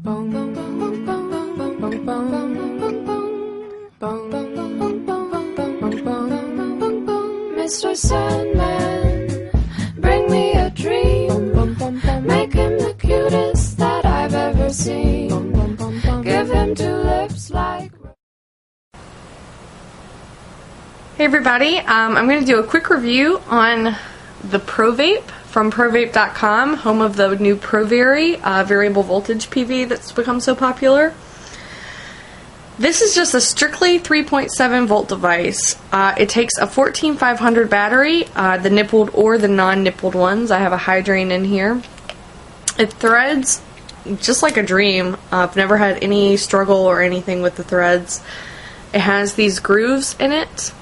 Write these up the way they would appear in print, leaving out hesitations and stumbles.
Mr. Sandman, bring me a dream. Make him the cutest that I've ever seen. Give him two lips like... Hey everybody, I'm going to do a quick review on the PROVAPE from PROVAPE.com, home of the new ProVary variable voltage PV that's become so popular. This is just a strictly 3.7 volt device. It takes a 14500 battery, the nippled or the non-nippled ones. I have a hydrane in here. It threads just like a dream. I've never had any struggle or anything with the threads. It has these grooves in it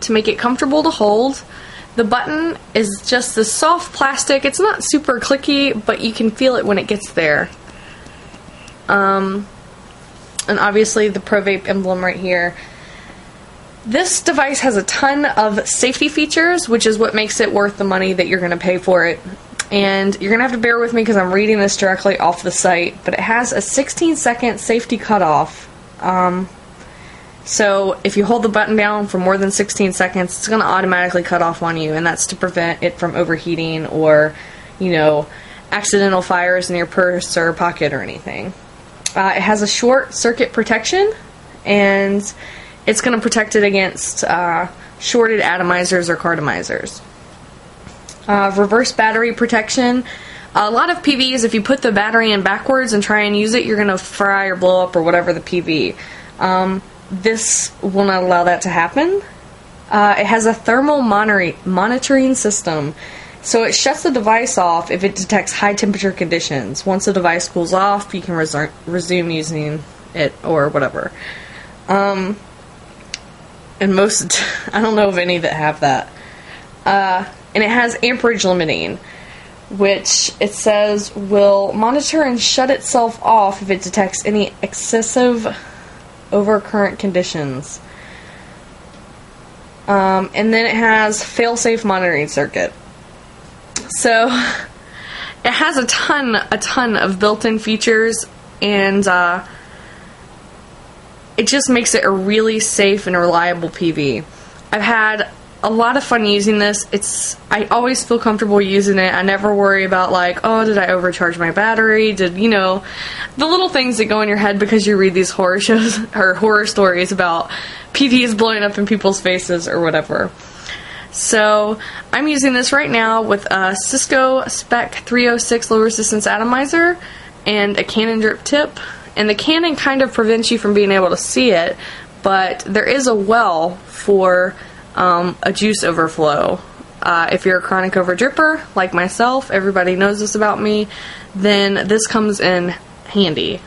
to make it comfortable to hold. The button is just this soft plastic. It's not super clicky, but you can feel it when it gets there. And obviously the PROVAPE emblem right here. This device has a ton of safety features, which is what makes it worth the money that you're going to pay for it. And you're going to have to bear with me because I'm reading this directly off the site, but it has a 16-second safety cutoff. So if you hold the button down for more than 16 seconds, it's going to automatically cut off on you, and that's to prevent it from overheating or, you know, accidental fires in your purse or pocket or anything. It has a short circuit protection, and it's going to protect it against shorted atomizers or cartomizers. Reverse battery protection. A lot of PVs, if you put the battery in backwards and try and use it, you're going to fry or blow up or whatever the PV. This will not allow that to happen. It has a thermal monitoring system. So it shuts the device off if it detects high temperature conditions. Once the device cools off, you can resume using it or whatever. And most, I don't know of any that have that. And it has amperage limiting, which it says will monitor and shut itself off if it detects any excessive overcurrent conditions. And then it has fail-safe monitoring circuit. So it has a ton of built-in features, and it just makes it a really safe and reliable PV. I've had a lot of fun using this. I always feel comfortable using it. I never worry about like, oh, did I overcharge my battery? Did, you know, the little things that go in your head because you read these horror shows or horror stories about PVs blowing up in people's faces or whatever. So I'm using this right now with a Cisco Spec 306 low resistance atomizer and a Canon drip tip. And the Canon kind of prevents you from being able to see it, but there is a well for a juice overflow. If you're a chronic overdripper like myself, everybody knows this about me, then this comes in handy.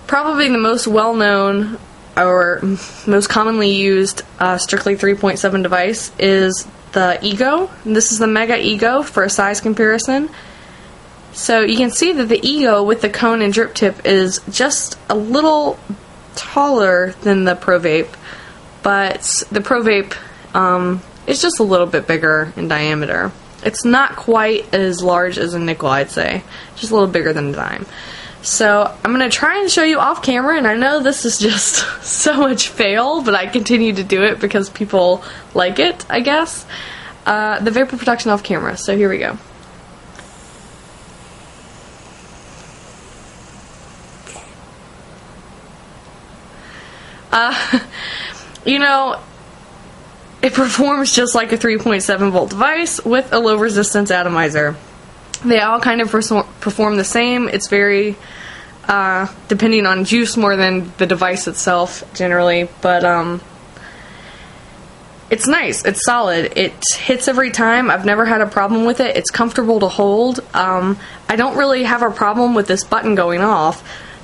Probably the most well-known or most commonly used strictly 3.7 device is the Ego. This is the Mega Ego for a size comparison. So you can see that the Ego with the cone and drip tip is just a little taller than the PROVAPE, but the PROVAPE is just a little bit bigger in diameter. It's not quite as large as a nickel, I'd say. Just a little bigger than a dime. So I'm going to try and show you off camera, and I know this is just so much fail, but I continue to do it because people like it, I guess. The vapor protection off camera, so here we go. You know, it performs just like a 3.7 volt device with a low resistance atomizer. They all kind of perform the same. It's very depending on juice more than the device itself generally, but it's nice. It's solid. It hits every time. I've never had a problem with it. It's comfortable to hold. I don't really have a problem with this button going off.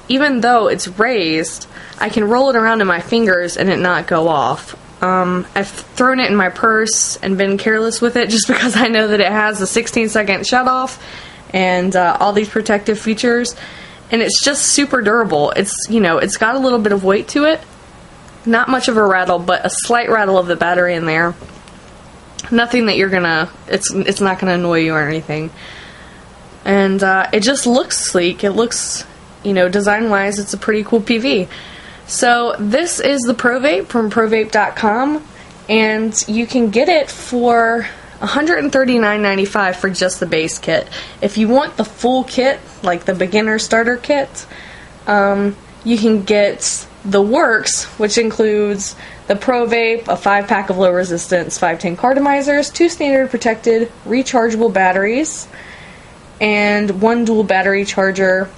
Even though it's raised, I can roll it around in my fingers and it not go off. I've thrown it in my purse and been careless with it just because I know that it has a 16-second shutoff and all these protective features, and it's just super durable. It's, you know, it's got a little bit of weight to it, not much of a rattle, but a slight rattle of the battery in there. Nothing that you're gonna, it's not gonna annoy you or anything. and it just looks sleek. It looks, you know, design-wise, it's a pretty cool PV. So this is the PROVAPE from PROVAPE.com, and you can get it for $139.95 for just the base kit. If you want the full kit, like the beginner starter kit, you can get the works, which includes the PROVAPE, a 5-pack of low resistance 510 cartomizers, 2 standard protected rechargeable batteries, and 1 dual battery charger,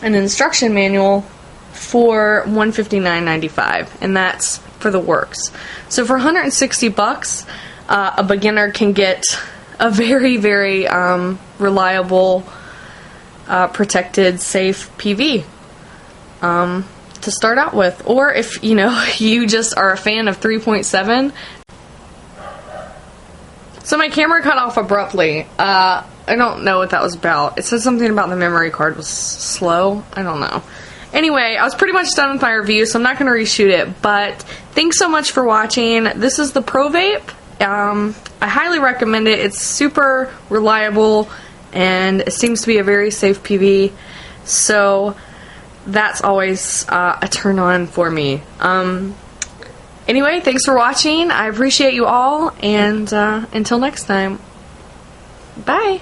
an instruction manual for $159.95, and that's for the works. So for $160, a beginner can get a very, very reliable, protected, safe PV to start out with. Or if, you know, you just are a fan of 3.7. So my camera cut off abruptly. I don't know what that was about. It said something about the memory card was slow. I don't know. Anyway, I was pretty much done with my review, so I'm not going to reshoot it. But thanks so much for watching. This is the PROVAPE. I highly recommend it. It's super reliable, and it seems to be a very safe PV. So that's always a turn on for me. Anyway, thanks for watching. I appreciate you all, and until next time, bye.